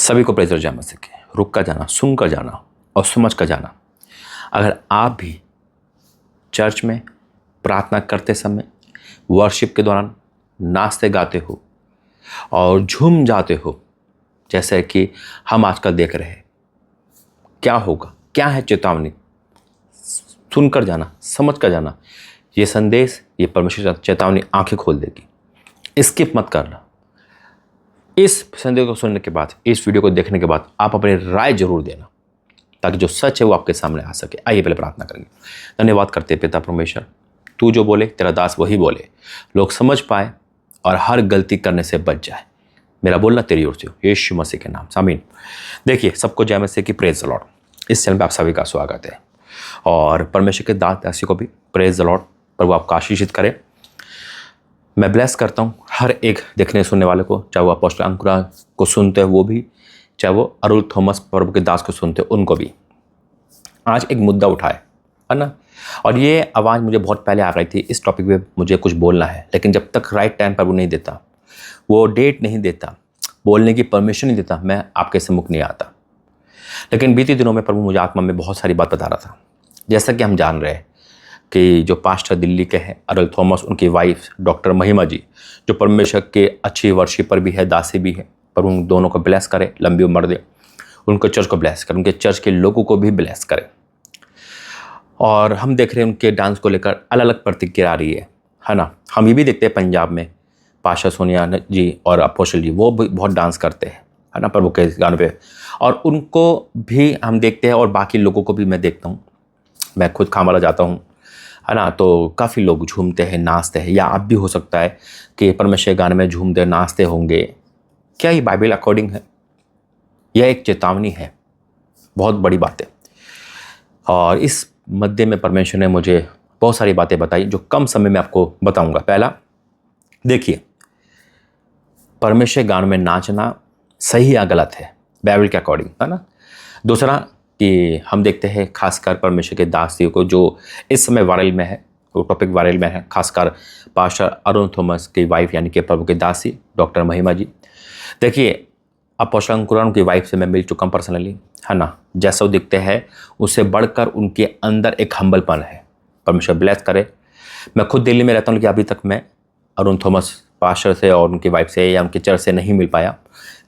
सभी को प्रेज़र जय मसीह की। रुक कर जाना, सुन कर जाना और समझ कर जाना। अगर आप भी चर्च में प्रार्थना करते समय, वर्शिप के दौरान नाचते गाते हो और झूम जाते हो, जैसे कि हम आजकल देख रहे हैं, क्या होगा, क्या है चेतावनी, सुनकर जाना, समझ कर जाना। ये संदेश, ये परमेश्वर चेतावनी आंखें खोल देगी। स्किप मत करना। इस संदेश को सुनने के बाद, इस वीडियो को देखने के बाद आप अपनी राय जरूर देना, ताकि जो सच है वो आपके सामने आ सके। आइए पहले प्रार्थना करेंगे। धन्यवाद करते पिता परमेश्वर, तू जो बोले तेरा दास वही बोले, लोग समझ पाए और हर गलती करने से बच जाए। मेरा बोलना तेरी ओर से हो, यीशु मसीह के नाम से आमीन। देखिए, सबको जय मसीह की। Praise the Lord. इस चैनल पे आप सभी का स्वागत है और परमेश्वर के दास को भी प्रेज द लॉर्ड। प्रभु आपको आशीषित करे। मैं ब्लेस करता हूँ हर एक देखने सुनने वाले को, चाहे वो अपोस्टल अंकुरा को सुनते हैं वो भी, चाहे वो अरुल थॉमस प्रभु के दास को सुनते हैं उनको भी। आज एक मुद्दा उठाए है ना, और ये आवाज़ मुझे बहुत पहले आ गई थी, इस टॉपिक पे मुझे कुछ बोलना है, लेकिन जब तक राइट टाइम पर वो नहीं देता, वो डेट नहीं देता, बोलने की परमिशन नहीं देता, मैं आपके सम्मुख नहीं आता। लेकिन बीते दिनों में प्रभु मुझे आत्मा में बहुत सारी बात बता रहा था। जैसा कि हम जान रहे हैं कि जो पास्टर दिल्ली के हैं अरुल थॉमस, उनकी वाइफ डॉक्टर महिमा जी, जो परमेश्वर के अच्छी वर्शिपर भी है, दासी भी है, पर उन दोनों को ब्लेस करे, लंबी उम्र दे, उनको चर्च को ब्लेस करे, उनके चर्च के लोगों को भी ब्लेस करे। और हम देख रहे हैं उनके डांस को लेकर अलग अलग प्रतिक्रिया आ रही है ना। हम ये भी देखते हैं पंजाब में पास्टर सोनिया जी और अपोस्टल जी, वो भी बहुत डांस करते हैं है ना प्रभु के गानों पे, और उनको भी हम देखते हैं और बाकी लोगों को भी मैं देखता हूँ। मैं खुद खामला जाता हूँ है ना, तो काफ़ी लोग झूमते हैं, नाचते हैं। या आप भी हो सकता है कि परमेश्वर गाने में झूमते नाचते होंगे। क्या ये बाइबल अकॉर्डिंग है? यह एक चेतावनी है, बहुत बड़ी बात है। और इस मध्य में परमेश्वर ने मुझे बहुत सारी बातें बताई जो कम समय में आपको बताऊंगा। पहला, देखिए, परमेश्वर गान में नाचना सही या गलत है बाइबल के अकॉर्डिंग, है ना। दूसरा कि हम देखते हैं खासकर परमेश्वर के दासियों को, जो इस समय वायरल में है, वो टॉपिक वायरल में है, खासकर पास्टर अरुल थॉमस की वाइफ यानी कि प्रभु की दासी डॉक्टर महिमा जी। देखिए, अपोस्टल अंकुरा की वाइफ से मैं मिल चुका हूँ पर्सनली, है ना। जैसा वो दिखते हैं उससे बढ़कर उनके अंदर एक हम्बलपन है। परमेश्वर ब्लेस करे। मैं खुद दिल्ली में रहता हूँ, लेकिन अभी तक मैं अरुण थॉमस पास्टर से और उनकी वाइफ से या उनके चर्च से नहीं मिल पाया।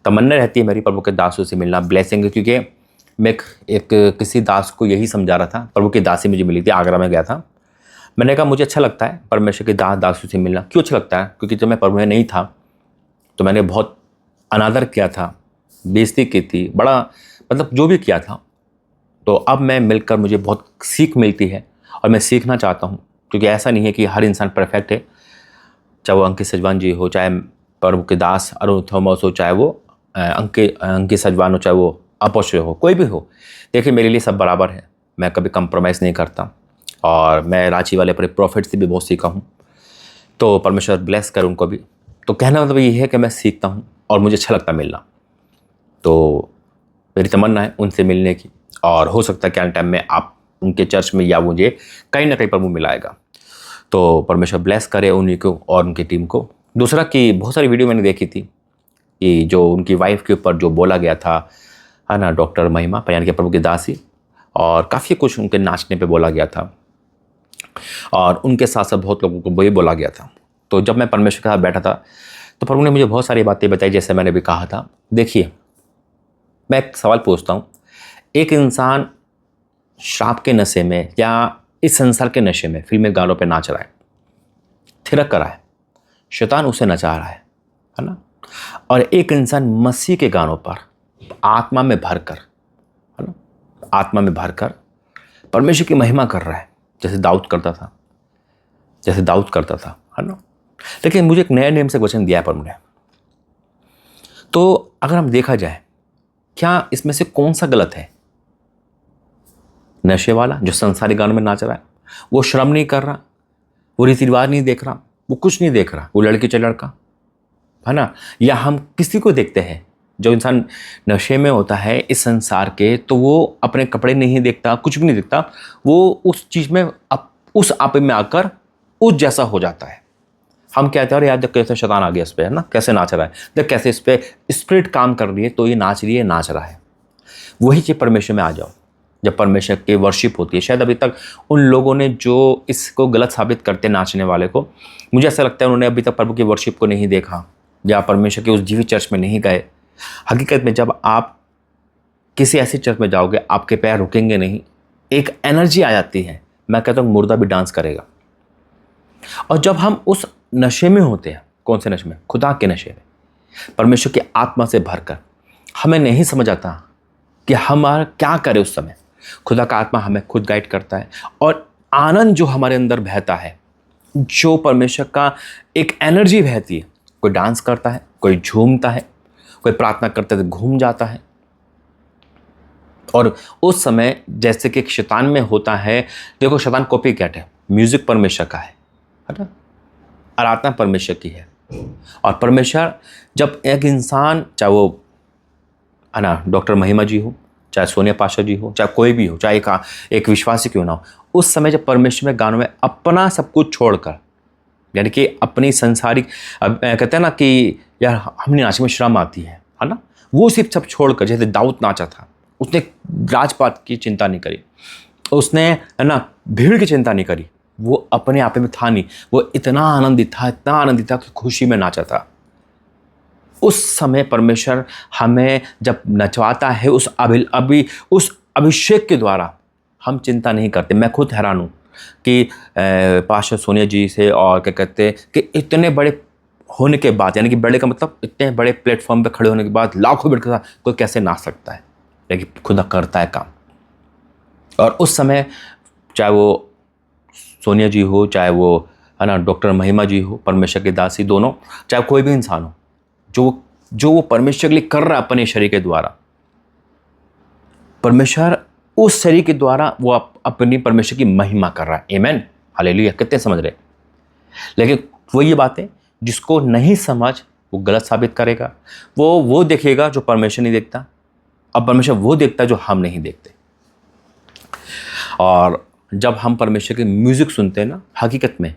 तमन्ना रहती है मेरी प्रभु के दासों से मिलना, ब्लेसिंग, क्योंकि मैं एक किसी दास को यही समझा रहा था। प्रभु की दासी मुझे मिली थी, आगरा में गया था। मैंने कहा मुझे अच्छा लगता है परमेश्वर के दासों से मिलना। क्यों अच्छा लगता है? क्योंकि जब मैं प्रभु में नहीं था तो मैंने बहुत अनादर किया था, बेइज्जती की थी, बड़ा मतलब जो भी किया था। तो अब मैं मिलकर मुझे बहुत सीख मिलती है और मैं सीखना चाहता हूँ, क्योंकि ऐसा नहीं है कि हर इंसान परफेक्ट है। चाहे वो अंकित सजवान जी हो, चाहे प्रभु के दास अरुण थॉमस हो, चाहे वो अंकित सजवान हो, चाहे वो अपोस्टल हो, कोई भी हो। देखिए, मेरे लिए सब बराबर है, मैं कभी कंप्रोमाइज़ नहीं करता। और मैं रांची वाले पर प्रॉफिट से भी बहुत सीखा हूँ, तो परमेश्वर ब्लेस कर उनको भी। तो कहना मतलब ये है कि मैं सीखता हूँ और मुझे अच्छा लगता मिलना। तो मेरी तमन्ना है उनसे मिलने की, और हो सकता है कि आने टाइम में आप उनके चर्च में या मुझे कहीं ना कहीं प्रभु मिलाएगा। तो परमेश्वर ब्लेस करे उन्हीं को और उनकी टीम को। दूसरा कि बहुत सारी वीडियो मैंने देखी थी कि जो उनकी वाइफ के ऊपर जो बोला गया था, है ना, डॉक्टर महिमा यानी कि प्रभु की दासी, और काफ़ी कुछ उनके नाचने पे बोला गया था, और उनके साथ साथ बहुत लोगों को वही बोला गया था। तो जब मैं परमेश्वर के साथ बैठा था तो प्रभु ने मुझे बहुत सारी बातें बताई, जैसे मैंने भी कहा था। देखिए, मैं एक सवाल पूछता हूँ, एक इंसान शराब के नशे में या इस संसार के नशे में फिल्मी गानों पे नाच रहा है, थिरक कर रहा है, शैतान उसे नचा रहा है ना। और एक इंसान मसीह के गानों पर आत्मा में भरकर, है ना, आत्मा में भरकर परमेश्वर की महिमा कर रहा है, जैसे दाऊद करता था, है ना। लेकिन मुझे एक नए नेम से वचन दिया है प्रभु ने। तो अगर हम देखा जाए, क्या इसमें से कौन सा गलत है? नशे वाला जो संसारी गानों में नाच रहा है, वो श्रम नहीं कर रहा, वो रीति रिवाज नहीं देख रहा, वो कुछ नहीं देख रहा, वो लड़की चाहे लड़का, है ना। या हम किसी को देखते हैं, जो इंसान नशे में होता है इस संसार के, तो वो अपने कपड़े नहीं देखता, कुछ भी नहीं देखता, वो उस चीज़ में उस आपे में आकर उस जैसा हो जाता है। हम कहते हैं अरे यार देख कैसे शैतान आ गया इस पे, है ना, कैसे नाच रहा है, देख कैसे इस पे स्पिरिट काम कर रही है, तो ये नाच रही है, नाच रहा है। वही चीज़ परमेश्वर में आ जाओ। जब परमेश्वर की वर्शिप होती है, शायद अभी तक उन लोगों ने जो इसको गलत साबित करते नाचने वाले को, मुझे ऐसा लगता है उन्होंने अभी तक प्रभु की वर्शिप को नहीं देखा या परमेश्वर के उस जीवित चर्च में नहीं गए। हकीकत में जब आप किसी ऐसी चर्च में जाओगे, आपके पैर रुकेंगे नहीं, एक एनर्जी आ जाती है। मैं कहता हूँ मुर्दा भी डांस करेगा। और जब हम उस नशे में होते हैं, कौन से नशे में? खुदा के नशे में, परमेश्वर की आत्मा से भरकर, हमें नहीं समझ आता कि हमारा क्या करे उस समय। खुदा का आत्मा हमें खुद गाइड करता है और आनंद जो हमारे अंदर बहता है, जो परमेश्वर का एक एनर्जी बहती है, कोई डांस करता है, कोई झूमता है, कोई प्रार्थना करते हुए घूम जाता है। और उस समय जैसे कि शैतान में होता है, देखो शैतान कॉपी कैट है, म्यूजिक परमेश्वर का है ना, आराधना परमेश्वर की है। और परमेश्वर जब एक इंसान, चाहे वो है ना डॉक्टर महिमा जी हो, चाहे सोनिया पाशा जी हो, चाहे कोई भी हो, चाहे एक विश्वासी क्यों ना हो, उस समय जब परमेश्वर में गानों में अपना सब कुछ छोड़कर, यानी कि अपनी संसारिक, कहते हैं ना कि यार हमने नाचने में शर्म आती है ना, वो सिर्फ सब छोड़कर, जैसे दाऊद नाचा था, उसने राजपाट की चिंता नहीं करी, उसने है ना भीड़ की चिंता नहीं करी, वो अपने आप में था नहीं, वो इतना आनंदित था कि खुशी में नाचा था। उस समय परमेश्वर हमें जब नचवाता है, उस अभिषेक के द्वारा हम चिंता नहीं करते। मैं खुद हैरान हूँ कि पास्टर सोनिया जी से, और क्या कहते हैं कि इतने बड़े होने के बाद, यानी कि बड़े का मतलब इतने बड़े प्लेटफॉर्म पे खड़े होने के बाद लाखों भीड़ के साथ कोई कैसे नाच सकता है, लेकिन खुदा करता है काम। और उस समय चाहे वो सोनिया जी हो, चाहे वो है ना डॉक्टर महिमा जी हो, परमेश्वर के दासी दोनों, चाहे कोई भी इंसान हो, जो वो परमेश्वर के लिए कर रहा है अपने शरीर के द्वारा, परमेश्वर उस शरीर के द्वारा वो अपनी परमेश्वर की महिमा कर रहा है। आमीन, हालेलुया। कितने समझ रहे? लेकिन वो ये बातें जिसको नहीं समझ, वो गलत साबित करेगा। वो देखेगा जो परमेश्वर नहीं देखता, अब परमेश्वर वो देखता है जो हम नहीं देखते। और जब हम परमेश्वर के म्यूजिक सुनते हैं ना, हकीकत में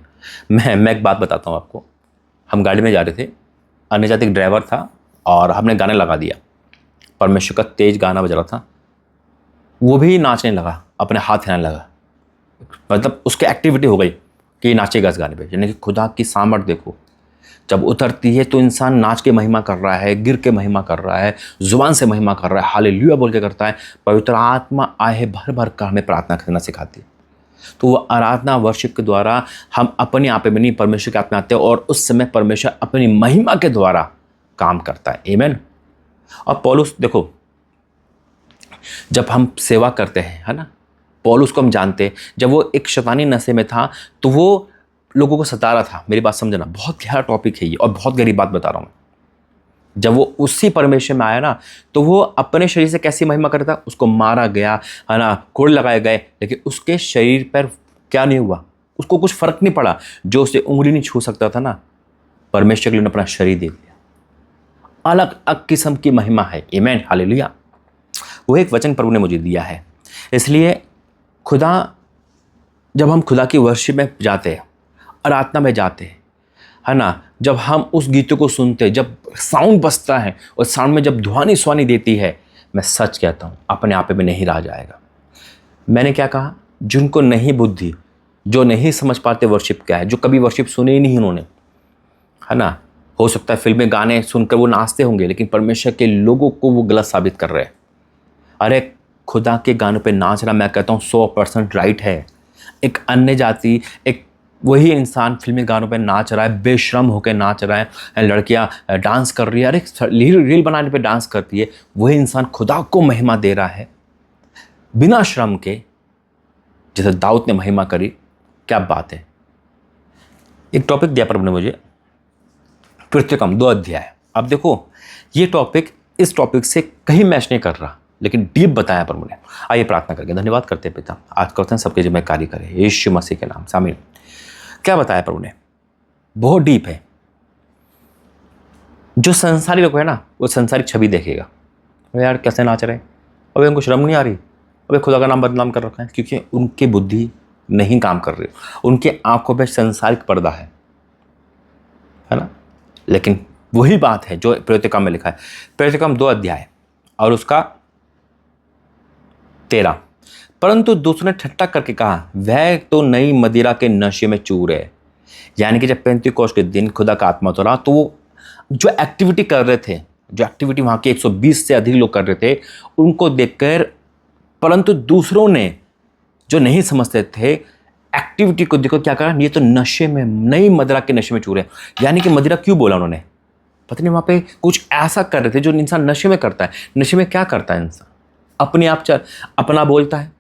मैं एक बात बताता हूँ आपको। हम गाड़ी में जा रहे थे, अन्य जाति ड्राइवर था और हमने गाने लगा दिया, परमेश्वर का तेज गाना बज रहा था, वो भी नाचने लगा, अपने हाथ हिलाने लगा, मतलब उसकी एक्टिविटी हो गई कि नाचेगा इस गाने पे। यानी कि खुदा की सामर्थ देखो, जब उतरती है तो इंसान नाच के महिमा कर रहा है, गिर के महिमा कर रहा है, जुबान से महिमा कर रहा है, हालेलुया बोल के करता है। पवित्र आत्मा आए भर भर कर हमें प्रार्थना करना सिखाती है। तो वो आराधना वर्शिप के द्वारा हम अपने आप में नहीं, परमेश्वर के आत्मा आते हैं और उस समय परमेश्वर अपनी महिमा के द्वारा काम करता है। आमीन। और पौलुस देखो, जब हम सेवा करते हैं, है ना, पौलुस को हम जानते हैं, जब वो एक शैतानी नशे में था तो वो लोगों को सता रहा था। मेरी बात समझना, बहुत गहरा टॉपिक है ये और बहुत गहरी बात बता रहा हूँ। जब वो उसी परमेश्वर में आया ना, तो वो अपने शरीर से कैसी महिमा करता, उसको मारा गया, है ना, कोड़ लगाए गए, लेकिन उसके शरीर पर क्या नहीं हुआ, उसको कुछ फर्क नहीं पड़ा। जो उसे उंगली नहीं छू सकता था ना, परमेश्वर के लिए अपना शरीर दे दिया। अलग अलग किस्म की महिमा है। आमीन, हालेलुया। वो एक वचन प्रभु ने मुझे दिया है। इसलिए जब हम खुदा की वर्शिप में जाते हैं, आराधना में जाते हैं, है ना, जब हम उस गीतों को सुनते हैं, जब साउंड बजता है और साउंड में जब ध्वनि स्वानी देती है, मैं सच कहता हूँ अपने आप में नहीं रह जाएगा। मैंने क्या कहा, जिनको नहीं बुद्धि, जो नहीं समझ पाते वर्शिप क्या है, जो कभी वर्शिप सुने ही नहीं उन्होंने, है ना, हो सकता है फिल्में गाने सुनकर वो नाचते होंगे, लेकिन परमेश्वर के लोगों को वो गलत साबित कर रहे हैं। अरे खुदा के गानों पे नाचना, मैं कहता हूँ 100% राइट है। एक अन्य जाति, एक वही इंसान फिल्मी गानों पे नाच रहा है, बेशर्म होकर नाच रहा है, लड़कियां डांस कर रही है, अरे रील बनाने पे डांस करती है, वही इंसान खुदा को महिमा दे रहा है बिना श्रम के, जैसे दाऊद ने महिमा करी। क्या बात है। एक टॉपिक दिया प्रभु ने मुझे, पृथ्वीक्रम 2 अध्याय। अब देखो ये टॉपिक इस टॉपिक से कहीं मैच नहीं कर रहा, लेकिन डीप बताया प्रभु ने। आइए प्रार्थना करके धन्यवाद करते हैं पिता, आज करते हैं सबके जिम्मे कार्य करे यीशु मसीह के नाम से, आमीन। क्या बताया प्रभु ने, बहुत डीप है। जो संसारी लोग है ना, वो संसारिक छवि देखेगा, अरे यार कैसे नाच रहे, अबे उनको शर्म नहीं आ रही, अबे खुदा का नाम बदनाम कर रखा है, क्योंकि उनकी बुद्धि नहीं काम कर रही, उनके आंखों पे संसारिक पर्दा है। है ना। लेकिन वही बात है जो प्रेरितों में लिखा है, प्रेरितों 2 अध्याय और उसका 13। परंतु दूसरे ने ठट्ठा करके कहा, वह तो नई मदिरा के नशे में चूर है। यानी कि जब पेंतीकोस्त के दिन खुदा का आत्मा उतरा तो वो जो एक्टिविटी कर रहे थे, जो एक्टिविटी वहाँ के 120 से अधिक लोग कर रहे थे, उनको देखकर, परंतु दूसरों ने जो नहीं समझते थे एक्टिविटी को देखो क्या करा, ये तो नशे में, नई मदिरा के नशे में चूर है। यानी कि मदिरा क्यों बोला उन्होंने, पता नहीं, वहाँ पे कुछ ऐसा कर रहे थे जो इंसान नशे में करता है। नशे में क्या करता है इंसान, अपने आप अपना बोलता है,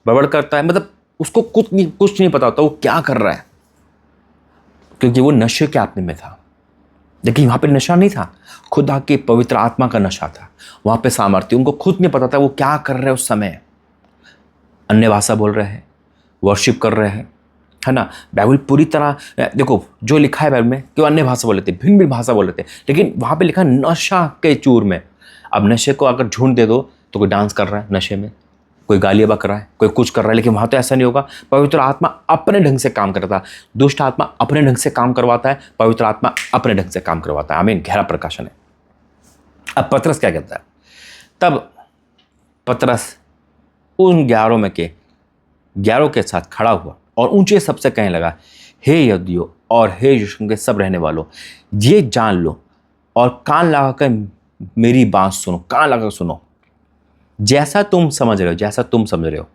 बड़बड़ करता है, मतलब उसको कुछ नहीं पता होता वो क्या कर रहा है, क्योंकि वो नशे के आत्मे में था। लेकिन वहाँ पे नशा नहीं था, खुदा के पवित्र आत्मा का नशा था। वहाँ पे सामर्थ्य, उनको खुद नहीं पता था वो क्या कर रहे हैं उस समय। अन्य भाषा बोल रहे हैं, वर्शिप कर रहे हैं, है ना। बाइबल पूरी तरह देखो जो लिखा है बाइबल में कि वो अन्य भाषा बोल लेते, भिन्न भिन्न भाषा बोल लेते, लेकिन वहाँ पे लिखा नशा के चूर में। अब नशे को अगर झूठ दे दो तो कोई डांस कर रहा है नशे में, कोई गालियाँ बक रहा है, कोई कुछ कर रहा है, लेकिन वहाँ तो ऐसा नहीं होगा। पवित्र आत्मा अपने ढंग से काम करता है, दुष्ट आत्मा अपने ढंग से काम करवाता है, पवित्र आत्मा अपने ढंग से काम करवाता है। आमीन। गहरा प्रकाशन है। अब पतरस क्या कहता है, तब पतरस उन 11 में के 11 के साथ खड़ा हुआ और ऊंचे सबसे कहने लगा, हे यहूदियों और हे यरूशलेम के सब रहने वालों, ये जान लो और कान लगाकर मेरी बात सुनो, कान लगाकर सुनो। जैसा तुम समझ रहे हो,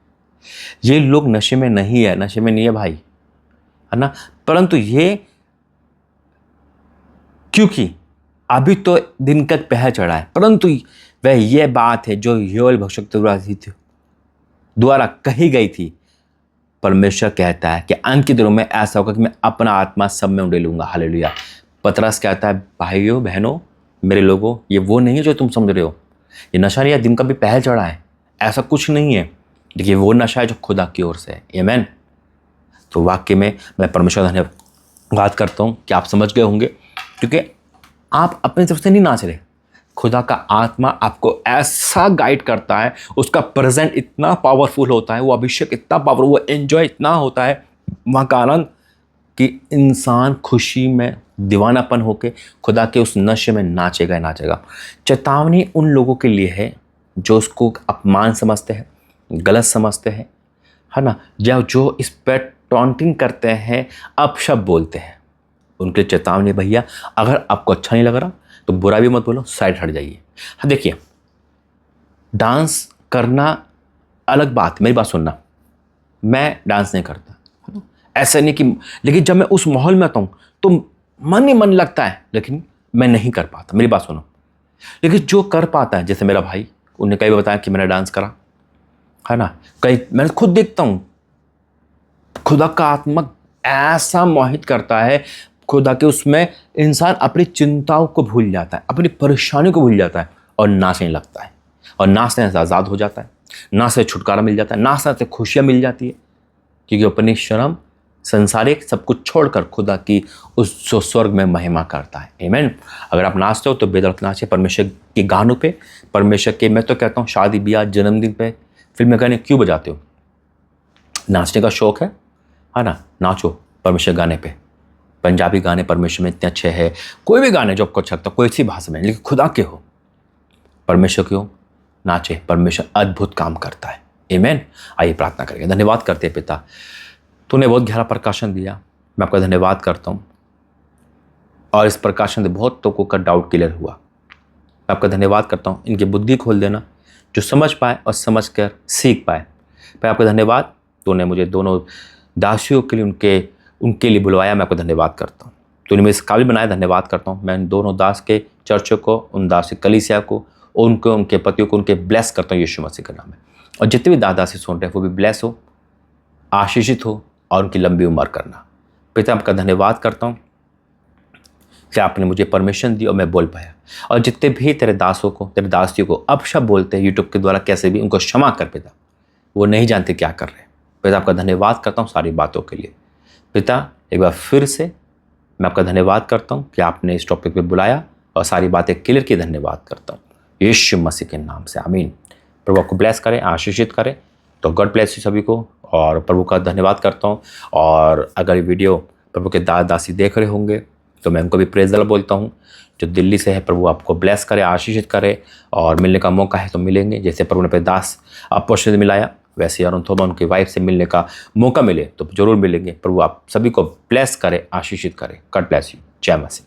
ये लोग नशे में नहीं है भाई, है ना। परंतु ये क्योंकि अभी तो दिन का पहर चढ़ा है, परंतु वह यह बात है जो योएल भविष्यवक्ता द्वारा कही गई थी। परमेश्वर कहता है कि अंत के दिनों में ऐसा होगा कि मैं अपना आत्मा सब में उंडेलूंगा। हालेलुया। पतरस कहता है, भाइयों बहनों मेरे लोगों, ये वो नहीं है जो तुम समझ रहे हो। ये नशा नहीं है, दिन का भी पहल चढ़ा है, ऐसा कुछ नहीं है। देखिए वो नशा है जो खुदा की ओर से है। आमीन। तो वाक्य में मैं परमेश्वर धन्यवाद करता हूँ कि आप समझ गए होंगे, क्योंकि आप अपनी तरफ से नहीं नाच रहे, खुदा का आत्मा आपको ऐसा गाइड करता है, उसका प्रेजेंट इतना पावरफुल होता है, वो अभिषेक इतना पावरफुल, वो एंजॉय इतना होता है वहाँ का आनंद, कि इंसान खुशी में दीवानापन होके खुदा के उस नशे में नाचेगा। चेतावनी उन लोगों के लिए है जो उसको अपमान समझते हैं, गलत समझते हैं, है ना, या जो इस पर टॉन्टिंग करते हैं, अपशब्द बोलते हैं। उनके चेतावनी, भैया अगर आपको अच्छा नहीं लग रहा तो बुरा भी मत बोलो, साइड हट जाइए। हाँ देखिए, डांस करना अलग बात, मेरी बात सुनना, मैं डांस नहीं करता, ऐसा नहीं कि, लेकिन जब मैं उस माहौल में आता हूँ तो मन ही मन लगता है, लेकिन मैं नहीं कर पाता। मेरी बात सुनो। लेकिन जो कर पाता है, जैसे मेरा भाई, उन्हें कई बार बताया कि मैंने डांस करा, है ना, कई मैंने खुद देखता हूँ, खुदा का आत्मा ऐसा मोहित करता है, खुदा के उसमें इंसान अपनी चिंताओं को भूल जाता है, अपनी परेशानियों को भूल जाता है और नाचने लगता है, और नाचने से आज़ाद हो जाता है, नाचने से छुटकारा मिल जाता है, नाचने से खुशियाँ मिल जाती है, क्योंकि अपनी शर्म संसारिक सब कुछ छोड़कर खुदा की उस जो स्वर्ग में महिमा करता है। आमीन। अगर आप नाचते हो तो बेदर्द नाचे परमेश्वर के गानों पे, परमेश्वर के, मैं तो कहता हूँ शादी ब्याह जन्मदिन पे फिल्म गाने क्यों बजाते हो? नाचने का शौक है ना, नाचो परमेश्वर गाने पे। पंजाबी गाने परमेश्वर में इतने अच्छे हैं, कोई भी गाने जो आपको अच्छा लगता है, कोई सी भाषा में, लेकिन खुदा के हो, परमेश्वर क्यों नाचे, परमेश्वर अद्भुत काम करता है। आमीन। आइए प्रार्थना करेंगे। धन्यवाद करते हैं पिता, तूने बहुत गहरा प्रकाशन दिया, मैं आपका धन्यवाद करता हूँ, और इस प्रकाशन से बहुत लोगों का डाउट क्लियर हुआ। मैं आपका धन्यवाद करता हूँ, इनकी बुद्धि खोल देना, जो समझ पाए और समझ कर सीख पाए। मैं आपका धन्यवाद, तूने मुझे दोनों दासियों के लिए उनके लिए बुलवाया, मैं आपको धन्यवाद करता हूँ। तूने मुझे इस काबिल बनाया, धन्यवाद करता हूँ। मैं दोनों दास के चर्चों को, उन दास कलीसिया को, उनको, उनके पतियों को, उनके ब्लेस करता हूँ यीशु मसीह के नाम में। और जितने भी दादा से सुन रहे हैं वो भी ब्लेस हो, आशीषित हो, और उनकी लंबी उम्र करना। पिता आपका धन्यवाद करता हूँ कि आपने मुझे परमिशन दी और मैं बोल पाया। और जितने भी तेरे दासों को, तेरे दासियों को अपशब्द बोलते हैं यूट्यूब के द्वारा, कैसे भी उनको क्षमा कर पिता, वो नहीं जानते क्या कर रहे हैं। पिता आपका धन्यवाद करता हूँ सारी बातों के लिए। पिता एक बार फिर से मैं आपका धन्यवाद करता हूँ कि आपने इस टॉपिक पे बुलाया और सारी बातें क्लियर की। धन्यवाद करता हूँ यीशु मसीह के नाम से, आमीन। प्रभु आपको ब्लेस करें, आशीषित करें। तो गॉड ब्लेस यू सभी को, और प्रभु का धन्यवाद करता हूँ। और अगर वीडियो प्रभु के दास दासी देख रहे होंगे तो मैं उनको भी प्रेज द लॉर्ड बोलता हूँ। जो दिल्ली से है, प्रभु आपको ब्लेस करे, आशीषित करे, और मिलने का मौका है तो मिलेंगे। जैसे प्रभु ने अपने दास अपोस्टल से मिलाया, वैसे अरुण थोमा उनकी वाइफ से मिलने का मौका मिले तो जरूर मिलेंगे। प्रभु आप सभी को ब्लेस करे, आशीषित करे। God bless you. जय मसीह।